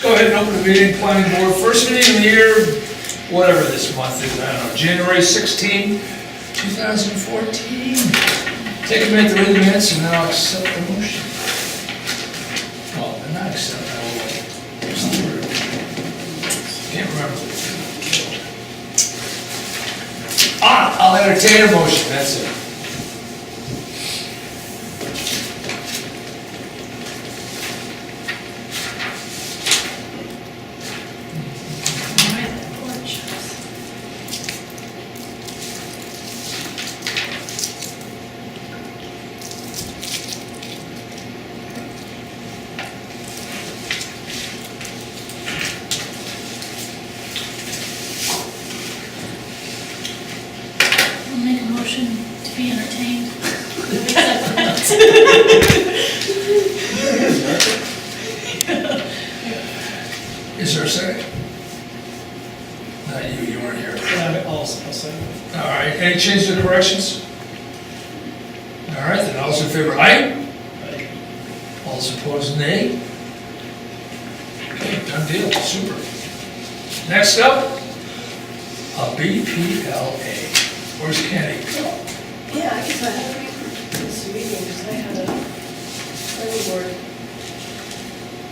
Go ahead and open the meeting, planning board, first meeting of the year, whatever this month is, I don't know, January 16, 2014. Take a minute to read the minutes and then I'll accept the motion. Well, and not accept, I will wait. There's the word. Can't remember. I'll entertain a motion, that's it. I'll make a motion to be entertained. Is there a second? Not you, you weren't here. I'll second. All right, any changes or corrections? All right, then all's in favor, aye? All's opposed, nay? Okay, done deal, super. Next up, a BPLA. Where's Kenny? Yeah, I guess I had a read this meeting, because I had a planning board.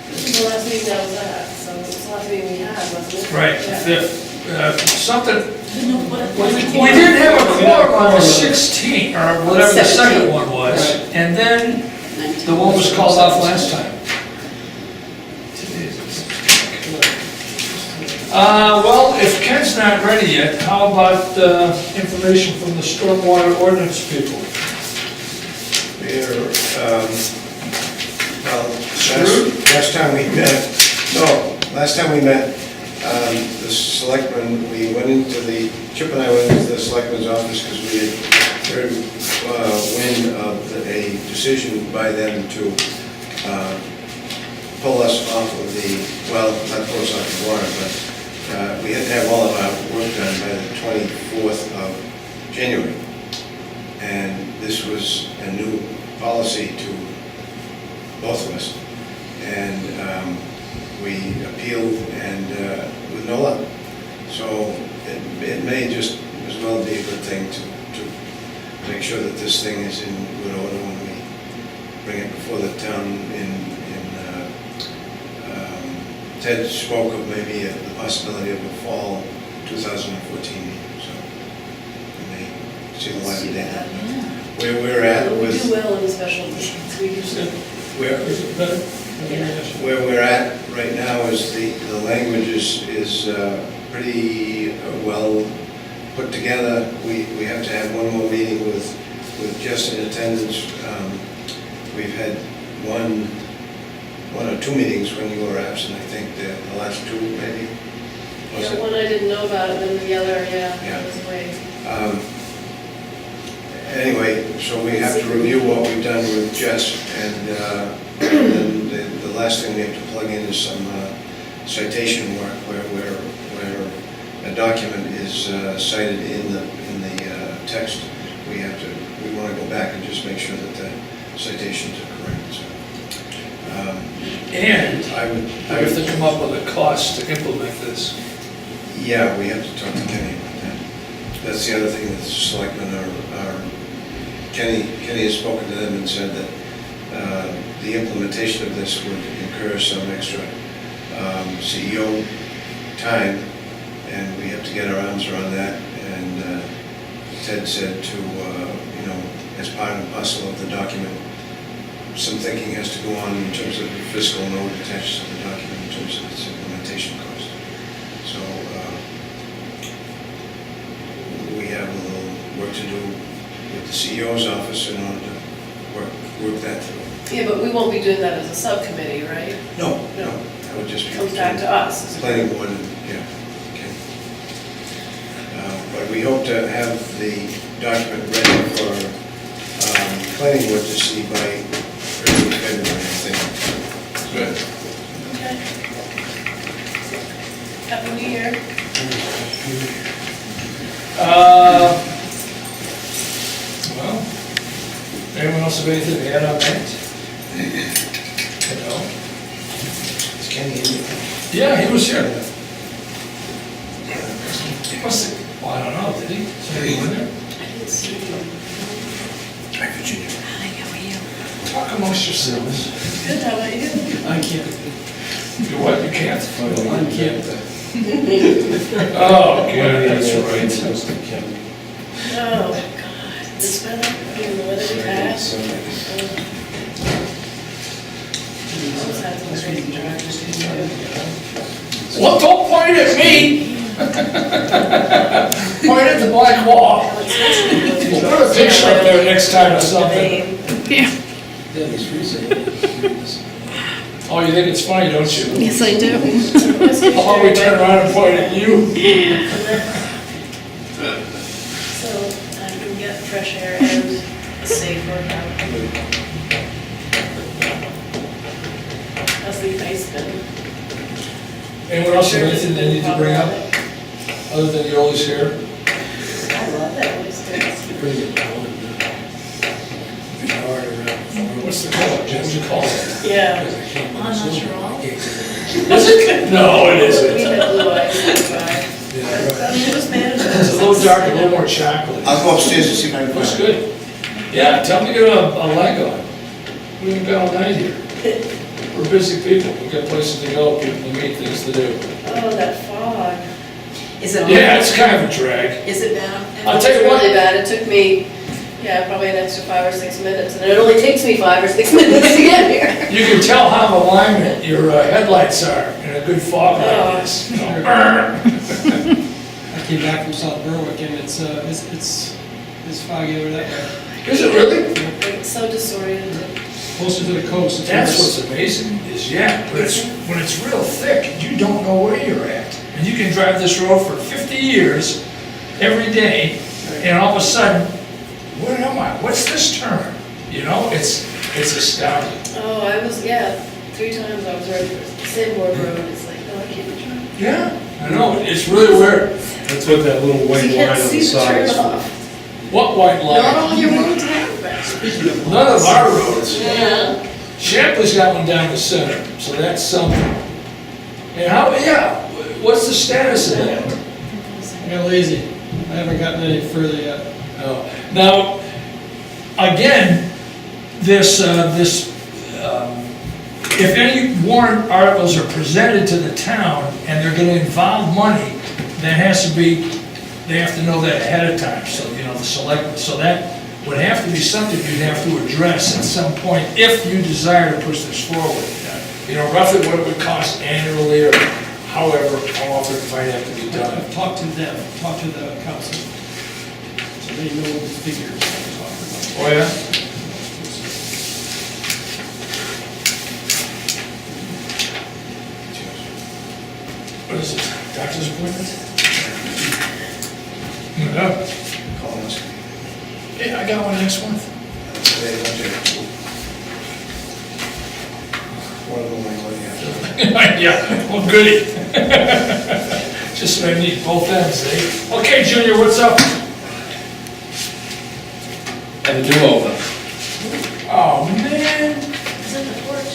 This is the last meeting I was at, so it was the last meeting we had, wasn't it? Right, Yeah. something, No, what? we did have a quorum on the 16th, or whatever the second one was, and then the one was called off last time. Well, if Ken's not ready yet, how about information from the stormwater ordinance people? Last time we met, the selectmen, we went into the, Chip and I went into the selectmen's office because we had heard wind of a decision by them to pull us off of the, well, not pull us off the water, but we had to have all of our work done by the 24th of January. And this was a new policy to both of us. And we appealed and with no luck. So it may just as well be a good thing to make sure that this thing is in good order when we bring it before the town Ted spoke of maybe the possibility of a fall 2014 meeting, so we may see the light of day. Where we're at We with... do well in the special meetings, we usually, Where we're at right now is the language is pretty well put together. We have to have one more meeting with Jess in attendance. We've had one or two meetings when you were absent, I think, the last two maybe. Was yeah, it? one I didn't know about, and then the other, Yeah. I was away. Anyway, so we have to review what we've done with Jess, and then the last thing we have to plug in is some citation work where a document is cited in the text. We want to go back and just make sure that the citations are correct. So, And I would we have to come up with a cost to implement this. Yeah, we have to talk to Kenny about that. That's the other thing that the selectmen are Kenny has spoken to them and said that the implementation of this would incur some extra CEO time, and we have to get our arms around that. And Ted said to, as part and parcel of the document, some thinking has to go on in terms of the fiscal note attached to the document in terms of its implementation cost. So we have a little work to do with the CEO's office in order to work that through. Yeah, but we won't be doing that as a subcommittee, right? No, that would just be... Comes back to us. as a Planning group. board, yeah, okay. But we hope to have the document ready for planning board to see by early February, I think. Good. Okay. Happy New Year. Well, anyone else have anything to add on that? No? Is Kenny in? Yeah, he was here. He must have, well, I don't know, did he? So he went there? I didn't see him. Hi, Virginia. Talk amongst yourselves. Good, how about you? I can't. You what, you can't? I can't. Oh, God, that's right. Oh, God, this weather, you know, the weather we had. Almost had some crazy drivers. Well, don't point at me! Point at the black wall. We'll put a picture up there next time or something. Oh, you think it's funny, don't you? Yes, I do. How about we turn around and point at you? So I can get fresh air and a safe workout. How's the ice been? Anyone else have anything they need to bring up, other than Yoli's here? I love that oyster. What's the color, Jim, what'd you call it? Yeah. Unnatural. Is it? No, it We isn't. had blue ice, that's why. I mean, it was manageable. It's a little dark, a little more chocolate. I'll go upstairs and see if I can Looks find it. good. Yeah, tell them to get a leg on. We haven't got all night here. We're busy people, we've got places to go, people to meet, things to do. Oh, that fog. Is it? Yeah, it's kind of a drag. Is it bad? I'll tell you It's what. really bad. It took me, probably an extra 5 or 6 minutes, and it only takes me 5 or 6 minutes to get here. You can tell how alignment your headlights are in a good fog like this. You know, I came back from South Berwick and it's foggy over that way. Is it really? It's so disoriented. Closer to the coast, it's That's worse. what's amazing is, but it's, when it's real thick, you don't know where you're at. And you can drive this road for 50 years, every day, and all of a sudden, where am I? What's this turn? You know, it's astounding. Oh, I was, 3 times I was ready for Sandboard Road. It's like, no, I can't drive. Yeah, I know, it's really weird. That's what that little white You line can't on see the the side turn is for. off. What white line? Not all your roads have that. None of our roads. Yeah. Shapley's got one down the center, so that's something. And what's the status of that? I got lazy. I haven't gotten any further yet. Oh. Now, again, if any warrant articles are presented to the town and they're gonna involve money, they have to know that ahead of time, so, the selectmen, so that would have to be something you'd have to address at some point if you desire to push this forward. Roughly what it would cost annually or however, how often it might have to be done. I've talked to them, talked to the council. So they know the figures I'm talking about. Oh, yeah? What is it, doctor's appointment? Yeah. Colonoscopy. Yeah, I got one next month. Today, Monday. One of them I already have. Yeah, well, goody. Just what I need, both ends, eh? Okay, Junior, what's up? Have a do-over. Oh, man. Is it the porch?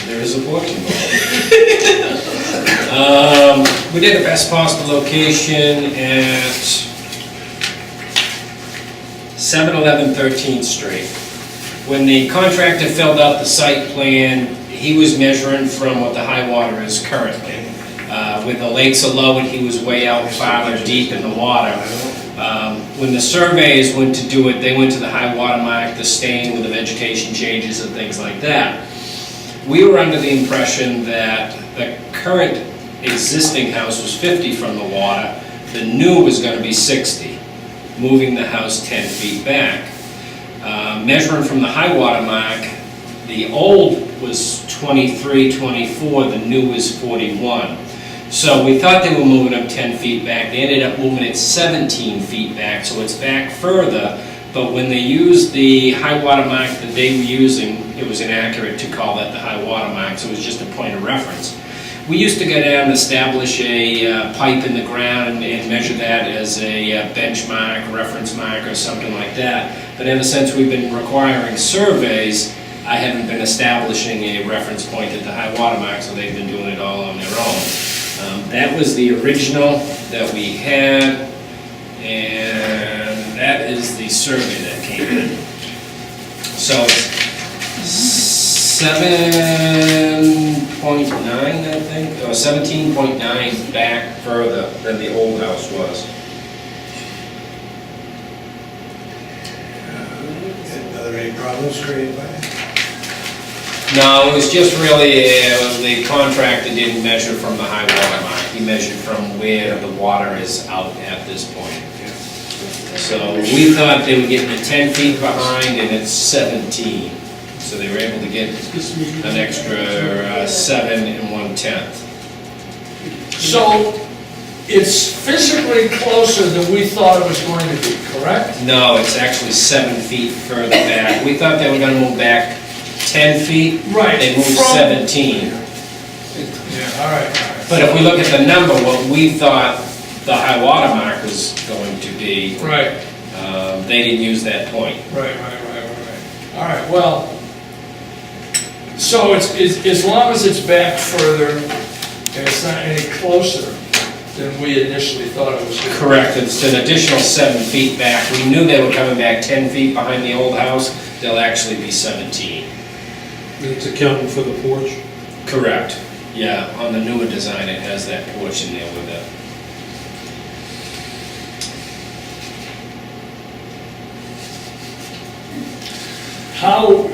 There is a porch involved. We did the best possible location at 711 13th Street. When the contractor filled out the site plan, he was measuring from what the high water is currently. When the lakes are low and he was way out farther deep in the water. When the surveyors went to do it, they went to the high water mark, the stain with the vegetation changes and things like that. We were under the impression that the current existing house was 50 from the water, the new was going to be 60, moving the house 10 feet back. Measuring from the high water mark, the old was 23, 24, the new is 41. So we thought they were moving them 10 feet back, they ended up moving it 17 feet back, so it's back further. But when they used the high water mark that they were using, it was inaccurate to call that the high water mark, so it was just a point of reference. We used to go down and establish a pipe in the ground and measure that as a benchmark, reference mark, or something like that. But ever since we've been requiring surveys, I haven't been establishing a reference point at the high water mark, so they've been doing it all on their own. That was the original that we had, and that is the survey that came in. So it's 7.9, I think, or 17.9 back further than the old house was. Are there any problems created by it? No, it was just really, the contractor didn't measure from the high water mark. He measured from where the water is out at this point. So we thought they were getting it 10 feet behind, and it's 17. So they were able to get an extra 7 1/10. So it's physically closer than we thought it was going to be, correct? No, it's actually 7 feet further back. We thought they were gonna move back 10 feet. Right, They moved from- 17. Yeah, all right. But if we look at the number, what we thought the high water mark was going to be, Right, they didn't use that point. right. All right, well, so it's, as long as it's back further, and it's not any closer than we initially thought it was going to be. Correct, it's an additional 7 feet back. We knew they were coming back 10 feet behind the old house. They'll actually be 17. It's accounting for the porch. Correct, yeah, on the newer design, it has that porch in there with it. How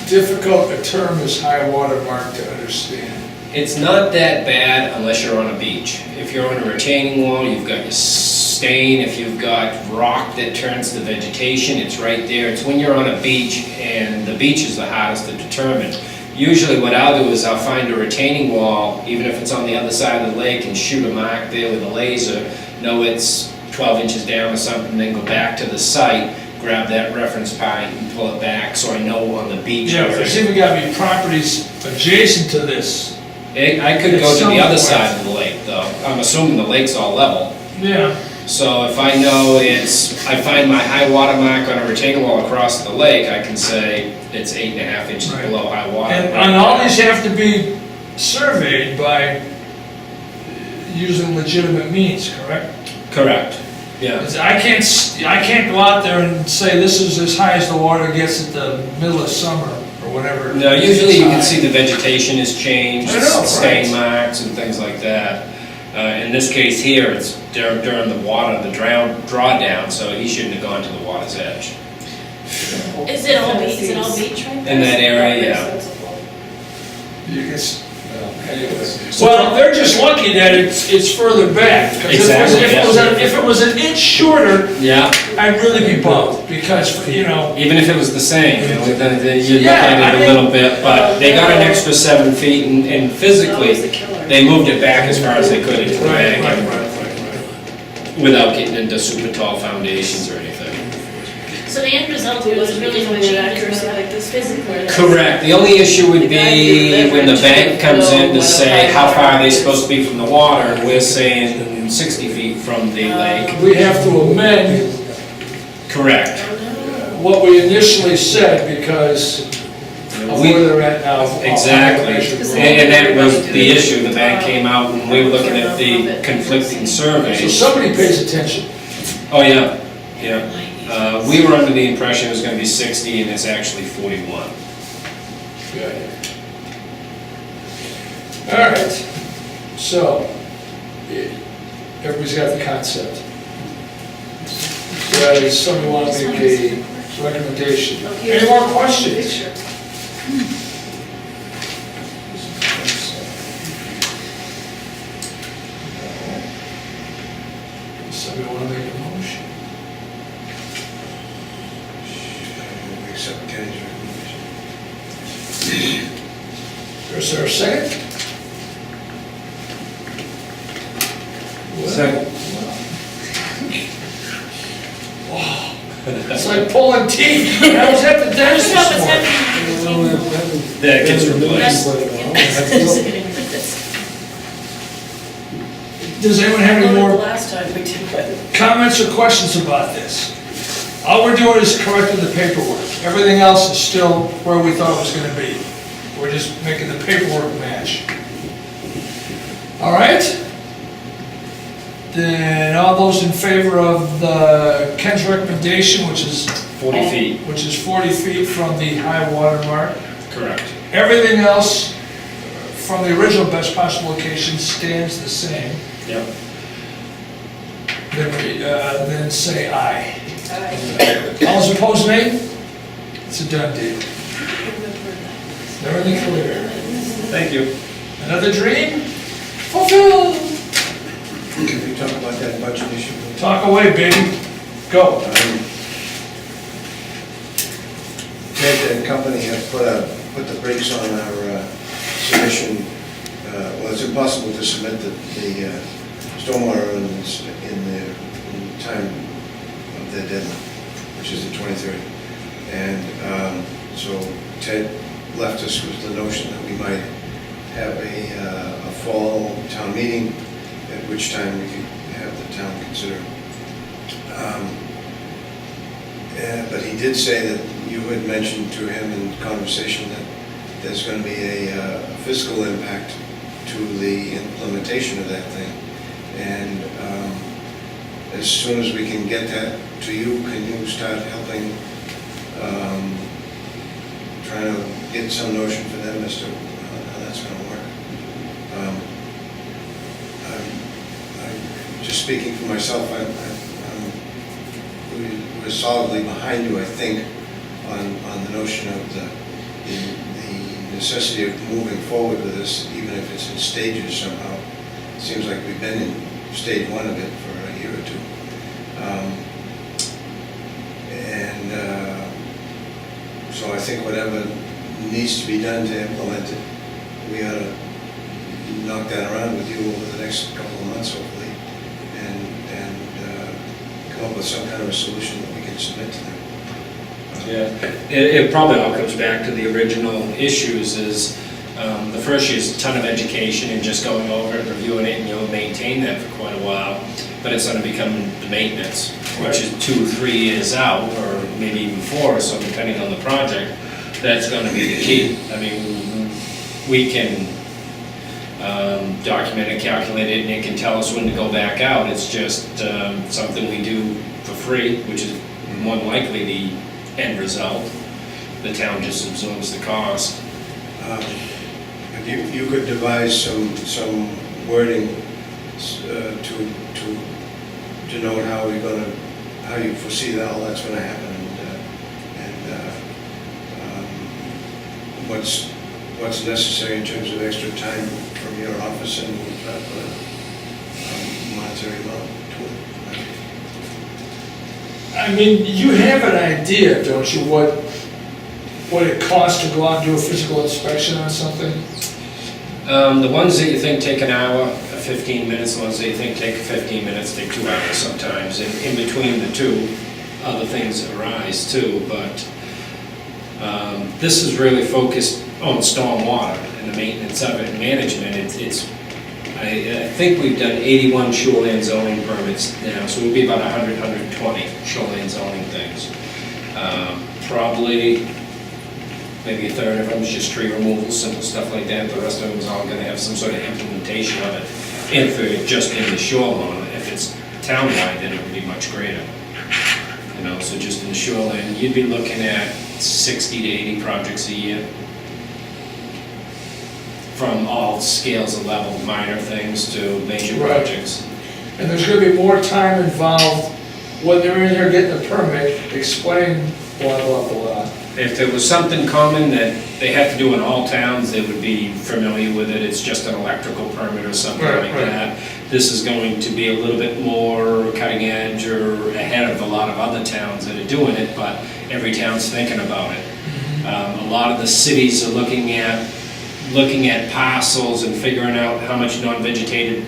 difficult a term is high water mark to understand? It's not that bad unless you're on a beach. If you're on a retaining wall, you've got your stain. If you've got rock that turns to vegetation, it's right there. It's when you're on a beach, and the beach is the hardest to determine. Usually what I'll do is I'll find a retaining wall, even if it's on the other side of the lake, and shoot a mark there with a laser, know it's 12 inches down or something, then go back to the site, grab that reference point and pull it back, so I know on the beach. Yeah, there's even got to be properties adjacent to this. I could go to the other side of the lake, though. I'm assuming the lake's all level. Yeah. So if I know I find my high water mark on a retaining wall across the lake, I can say it's 8.5 inches Right. below high water. And all these have to be surveyed by using legitimate means, correct? Correct, yeah. 'Cause I can't go out there and say this is as high as the water gets at the middle of summer, or whatever. No, usually you can see the vegetation has changed, I know, stain right. marks and things like that. In this case here, it's during the water, the drawdown, so he shouldn't have gone to the water's edge. Is it all beach right there? In that area, yeah. You can well, they're just lucky that it's further back. 'Cause Exactly, if it was an inch shorter, Yeah, I'd really be bummed, because, you know, even if it was the same, you know, then you look Yeah, at I it a mean- little bit, but they got an extra 7 feet, and physically, they moved it back as far as they could into the right. bank, without getting into super tall foundations or anything. So the end result was really no changes, like this physically. Correct, the only issue would be when the bank comes in to say how far are they supposed to be from the water, and we're saying 60 feet from the lake. We have to amend Correct. what we initially said because of where they're at now. Exactly, and that was the issue, the bank came out and we were looking at the conflicting So surveys. somebody pays attention. Oh, yeah, yeah. We were under the impression it was gonna be 60 and it's actually 41. Good. All right, so, everybody's got the concept. Does somebody want to make a recommendation? Any more questions? Somebody want to make a motion? We accept Kenny's recommendation. Is there a second? Second. Wow, it's like pulling teeth. I was at the dentist That's this what's morning. happening. That gets replaced. Does anyone have any more Last time we did it. comments or questions about this? All we're doing is correcting the paperwork. Everything else is still where we thought it was gonna be. We're just making the paperwork match. All right? Then all those in favor of Ken's recommendation, which is 40 feet. Which is 40 feet from the high water mark. Correct. Everything else from the original best possible location stands the same. Yep. Then say aye. Alright. All those opposed, nay? It's a done deal. Everything clear. Thank you. Another dream fulfilled. Can we talk about that budget issue? Talk away, baby. Go. Ted and company have put the brakes on our submission. Well, it's impossible to submit the stormwater ordinance in the time of the deadline, which is the 23rd. And so Ted left us with the notion that we might have a fall town meeting, at which time we could have the town consider. But he did say that you had mentioned to him in conversation that there's going to be a fiscal impact to the implementation of that thing. And as soon as we can get that to you, can you start helping, trying to get some notion for them as to how that's going to work? I'm just speaking for myself, we're solidly behind you, I think, on the notion of the necessity of moving forward with this, even if it's in stages somehow. It seems like we've been in stage one of it for a year or two. So I think whatever needs to be done to implement it, we ought to knock that around with you over the next couple of months, hopefully, and come up with some kind of a solution that we can submit to them. Yeah, it probably all comes back to the original issues is, the first year is a ton of education and just going over it, reviewing it, and you'll maintain that for quite a while. But it's going to become the maintenance, which is 2-3 years out, or maybe even 4, so depending on the project, that's going to be the key. I mean, we can document it, calculate it, and it can tell us when to go back out. It's just something we do for free, which is more than likely the end result. The town just absorbs the cost. If you could devise some wording to denote how you foresee that all that's gonna happen, and what's necessary in terms of extra time from your office, and we'll try to put a monetary amount to it. I mean, you have an idea, don't you, what it costs to go out and do a physical inspection on something? The ones that you think take an hour, 15 minutes, the ones that you think take 15 minutes, take 2 hours sometimes. And in between the two, other things arise too, but this is really focused on stormwater and the maintenance of it and management. I think we've done 81 shoreline zoning permits now, so we'll be about 120 shoreline zoning things. Probably maybe a third of them is just tree removal, simple stuff like that. The rest of them is all gonna have some sort of implementation of it. And if it's just in the shoreline, if it's townwide, then it would be much greater. You know, so just in the shoreline, you'd be looking at 60 to 80 projects a year. From all scales of level, minor things to major Right. projects. And there's gonna be more time involved when they're in here getting the permit, explain blah, blah, blah. If there was something common that they have to do in all towns, they would be familiar with it. It's just an electrical permit or something Right, like right. that. This is going to be a little bit more cutting edge or ahead of a lot of other towns that are doing it, but every town's thinking about it. A lot of the cities are looking at parcels and figuring out how much non-vegetated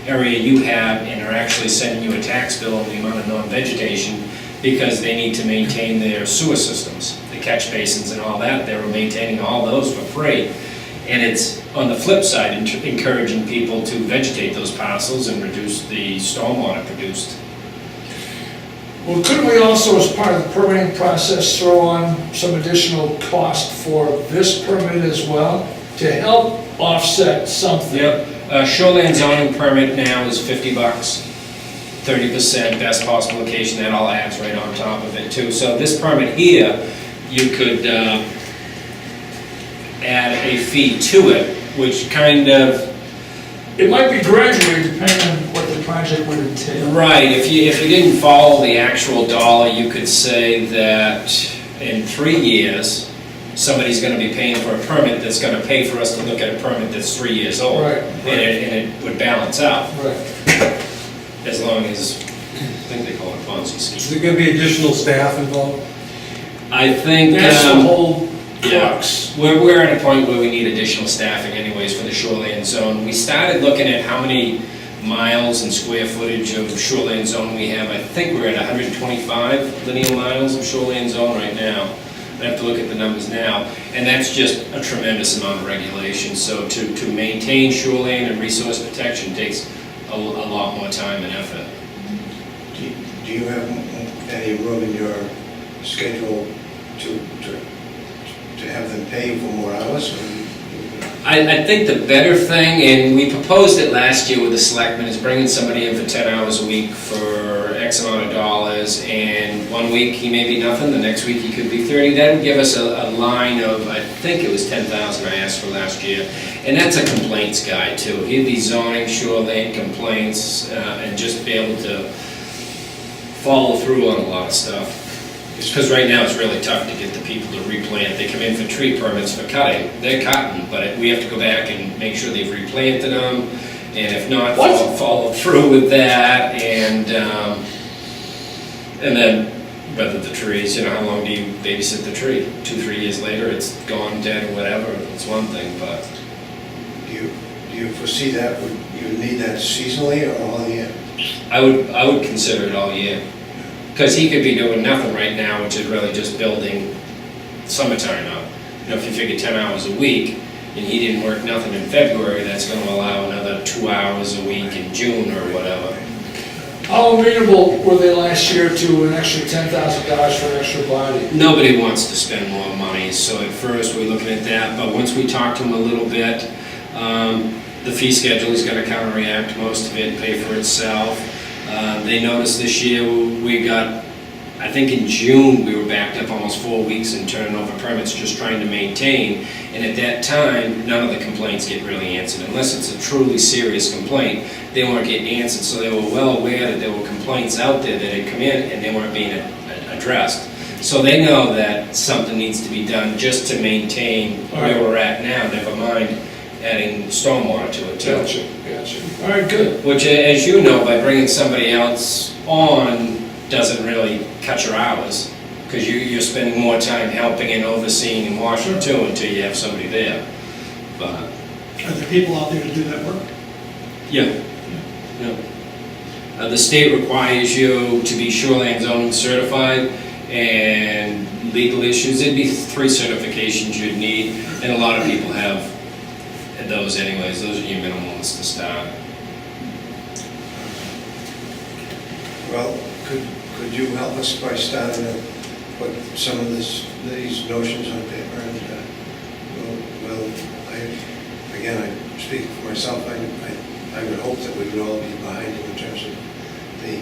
area you have, and are actually sending you a tax bill on the amount of non-vegetation because they need to maintain their sewer systems, the catch basins and all that. They were maintaining all those for free. And it's, on the flip side, encouraging people to vegetate those parcels and reduce the stormwater produced. Well, couldn't we also, as part of the permitting process, throw on some additional cost for this permit as well, to help offset something? Yep, shoreline zoning permit now is $50, 30% best possible location, that all adds right on top of it too. So this permit here, you could add a fee to it, which kind of, It might be graduated depending on what the project would entail. right, if you didn't follow the actual dollar, you could say that in 3 years, somebody's gonna be paying for a permit that's gonna pay for us to look at a permit that's 3 years old. Right, And it would balance out, Right. as long as, I think they call it Ponzi Is scheme. there gonna be additional staff involved? I think, That's the whole crux. we're at a point where we need additional staffing anyways for the shoreline zone. We started looking at how many miles and square footage of shoreline zone we have. I think we're at 125 linear miles of shoreline zone right now. I have to look at the numbers now, and that's just a tremendous amount of regulation. So to maintain shoreline and resource protection takes a lot more time and effort. Do you have any room in your schedule to have them pay you for more hours? I think the better thing, and we proposed it last year with the selectmen, is bringing somebody in for 10 hours a week for X amount of dollars, and 1 week he may be nothing, the next week he could be 30. That would give us a line of, I think it was 10,000 I asked for last year. And that's a complaints guy too. He'd be zoning, shoreline complaints, and just be able to follow through on a lot of stuff. Because right now it's really tough to get the people to replant. They come in for tree permits for cutting. They're cutting, but we have to go back and make sure they've replanted them. And if not, follow through with that. And then whether the trees, how long do you babysit the tree? 2-3 years later, it's gone, dead, or whatever. It's one thing, but Do you foresee that, would you need that seasonally or all year? I would consider it all year. Because he could be doing nothing right now, which is really just building summertime up. If you figure 10 hours a week, and he didn't work nothing in February, that's gonna allow another 2 hours a week in June or whatever. How amenable were they last year to an extra $10,000 for an extra body? Nobody wants to spend more money, so at first we're looking at that, but once we talk to him a little bit, the fee schedule is gonna counteract most of it, pay for itself. They noticed this year we got, I think in June, we were backed up almost 4 weeks in turning over permits, just trying to maintain. And at that time, none of the complaints get really answered. Unless it's a truly serious complaint, they weren't getting answered. So they were well aware that there were complaints out there that had come in and they weren't being addressed. So they know that something needs to be done just to maintain where we're at now, never mind adding stormwater to it too. Gotcha. All right, good. Which, as you know, by bringing somebody else on doesn't really cut your hours, because you're spending more time helping and overseeing and watching too until you have somebody there. But, Are there people out there to do that work? yeah. The state requires you to be shoreline zoning certified, and legal issues, it'd be 3 certifications you'd need, and a lot of people have those anyways. Those are your minimums to start. Well, could you help us by starting to put some of these notions on paper? And, well, again, I speak for myself, I would hope that we would all be behind you in terms of the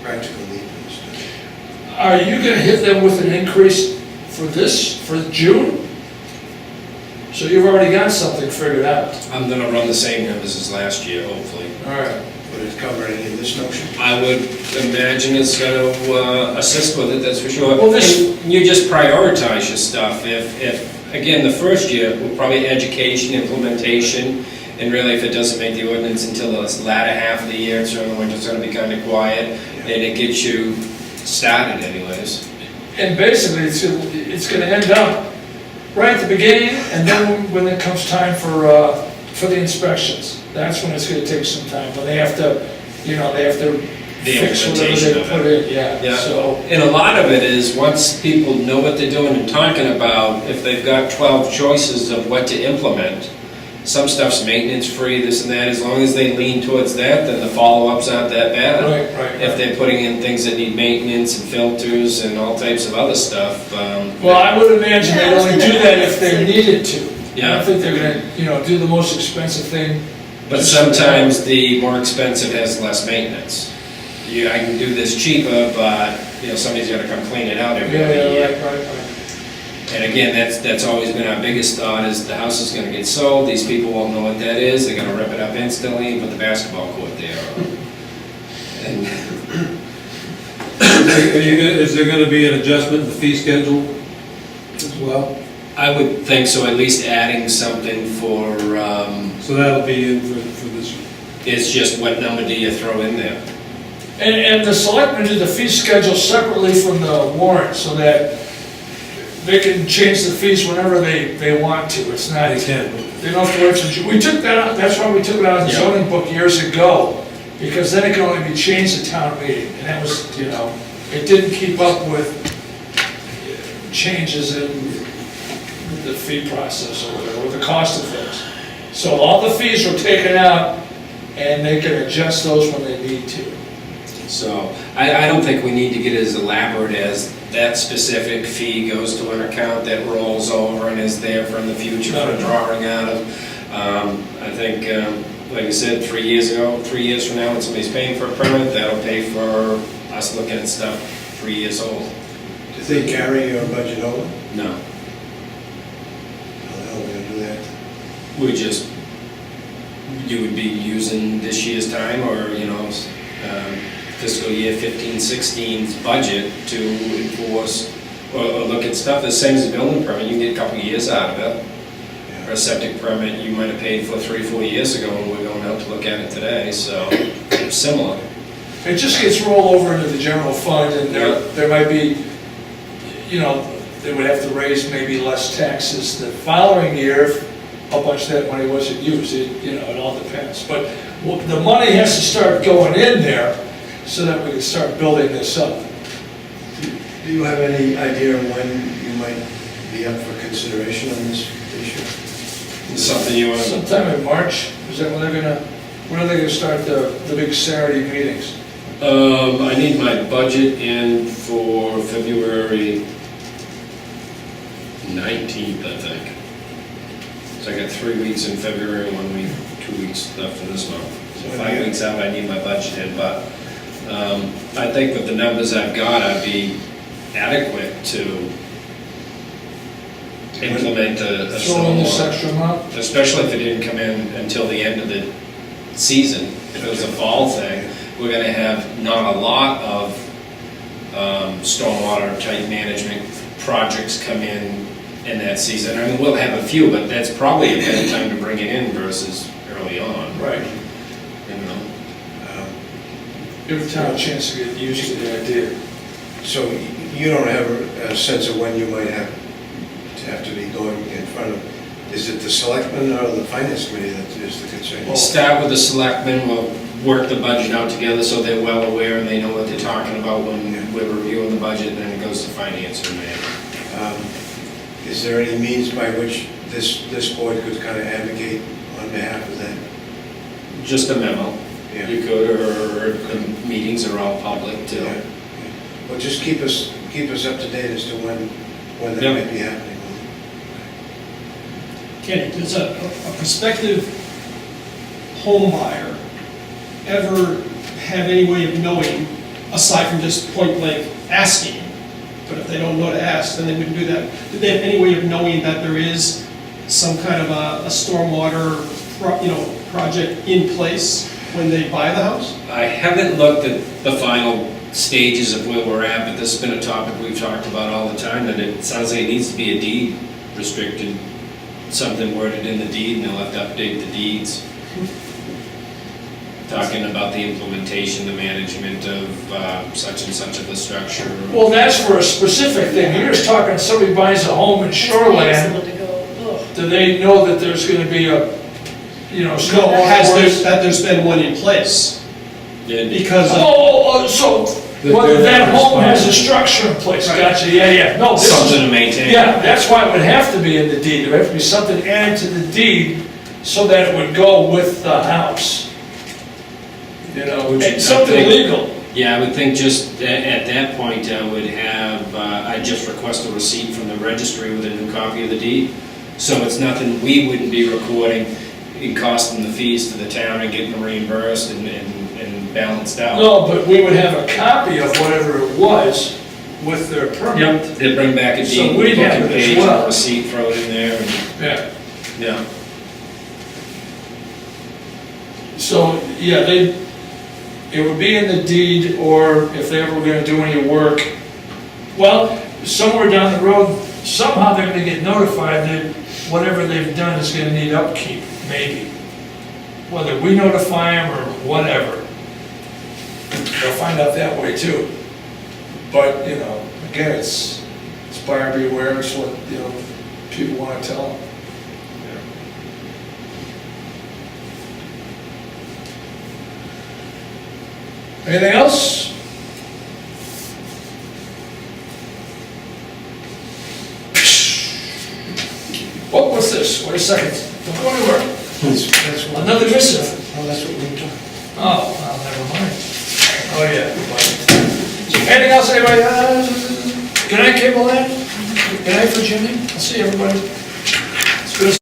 practical need of this. Are you gonna hit them with an increase for June? So you've already got something figured out? I'm gonna run the same numbers as last year, hopefully. All right. Would it cover any of this notion? I would imagine it's gonna assist with it, that's for sure. Well, this- And you just prioritize your stuff. If, again, the first year, will probably education, implementation, and really if it doesn't make the ordinance until the latter half of the year, it's certainly when it's gonna be kinda quiet, and it gets you started anyways. And basically, it's gonna end up right at the beginning, and then when it comes time for the inspections, that's when it's gonna take some time, when they have to, The fix whatever implementation they of put in, yeah, so. And a lot of it is, once people know what they're doing and talking about, if they've got 12 choices of what to implement, some stuff's maintenance-free, this and that, as long as they lean towards that, then the follow-ups aren't that bad. Right. If they're putting in things that need maintenance and filters and all types of other stuff, Well, I would imagine they'd only do that if they needed to. I Yeah. don't think they're gonna, do the most expensive thing. but sometimes the more expensive has less maintenance. I can do this cheaper, but, somebody's gotta come clean it out every other year. Right. And again, that's always been our biggest thought, is the house is gonna get sold, these people won't know what that is, they're gonna rip it up instantly and put the basketball court there. And Is there gonna be an adjustment in the fee schedule as well? I would think so, at least adding something for, So that'll be in for this, it's just what number do you throw in there? And the selectmen do the fee schedule separately from the warrant, so that they can change the fees whenever they want to. It's not, they can. they don't have to wait for, we took that out, that's why we took it out of the Yeah. zoning book years ago, because then it can only be changed at town meeting, and that was, it didn't keep up with changes in the fee process or whatever, or the cost of things. So all the fees were taken out, and they can adjust those when they need to. So, I don't think we need to get as elaborate as that specific fee goes to an account that rolls over and is there for in the future for drawing out of. I think, like I said, 3 years from now, when somebody's paying for a permit, that'll pay for us looking at stuff 3 years old. Did they carry your budget over? No, How the hell are we gonna do that? we just, you would be using this year's time or, fiscal year 15-16's budget to enforce or look at stuff. The same as a building permit, you can get a couple of years out of it. Or a septic permit you might have paid for 3 or 4 years ago, and we're going out to look at it today, so it's similar. It just gets rolled over into the general fund, and there might be, they would have to raise maybe less taxes the following year if a bunch of that money wasn't used. It all depends. But the money has to start going in there so that we can start building this up. Do you have any idea when you might be up for consideration on this issue? Something you want to, Sometime in March, is that when are they gonna start the big Saturday meetings? I need my budget in for February 19th, I think. So I got 3 weeks in February, 1 week, 2 weeks left in this month. So 5 weeks out, I need my budget in, but I think with the numbers I've got, I'd be adequate to implement a Throw in this stormwater. extra amount? Especially if it didn't come in until the end of the season. If it was a fall thing, we're gonna have not a lot of stormwater type management projects come in that season. I mean, we'll have a few, but that's probably a better time to bring it in versus early on. Right. You know? Give the town a chance to get used to the idea. So you don't have a sense of when you might have to be going in front of, is it the selectmen or the finance committee that is the concern? We'll start with the selectmen, we'll work the budget out together so they're well aware and they know what they're talking about when we're reviewing the budget, then it goes to finance from there. Is there any means by which this board could kind of advocate on behalf of that? Just a memo. Yeah. You could, or the meetings are all public too. Yeah. Well, just keep us up to date as to when that Yeah. might be happening. Kenny, does a prospective home buyer ever have any way of knowing, aside from just point blank asking, but if they don't know to ask, then they wouldn't do that. Do they have any way of knowing that there is some kind of a stormwater, project in place when they buy the house? I haven't looked at the final stages of where we're at, but this has been a topic we've talked about all the time, and it sounds like it needs to be a deed restricted, something worded in the deed, and they'll have to update the deeds. Talking about the implementation, the management of such and such of the structure. Well, that's for a specific thing. You're just talking, somebody buys a home in shoreland, Someone to go, ugh. do they know that there's gonna be a, stormwater? That there's been one in place, Yeah, because of So, whether that home has a structure in place, Right. gotcha, yeah, no, this is. something to maintain. Yeah, that's why it would have to be in the deed, there would have to be something added to the deed so that it would go with the house. You know, Which I it's something think- legal. Yeah, I would think just at that point, I would have, I'd just request a receipt from the registry with a new copy of the deed. So it's nothing, we wouldn't be recording and costing the fees to the town and getting reimbursed and balanced out. No, but we would have a copy of whatever it was with their permit. Yep, they'd bring back a So deed, we'd book have and it as page, well. and a receipt, throw it in there, and, Yeah. yeah. So, yeah, it would be in the deed, or if they ever were gonna do any work, well, somewhere down the road, somehow they're gonna get notified that whatever they've done is gonna need upkeep, maybe. Whether we notify them or whatever. They'll find out that way too. But, you know, again, it's buyer beware, it's what, you know, people wanna tell them. Anything else? What was this? Wait a second. Don't go anywhere. That's what, Another missive. oh, that's what we were talking. Oh, well, never mind. Oh, yeah. Anything else, anybody? Good night, Cable Land. Good night, Virginia. I'll see everybody.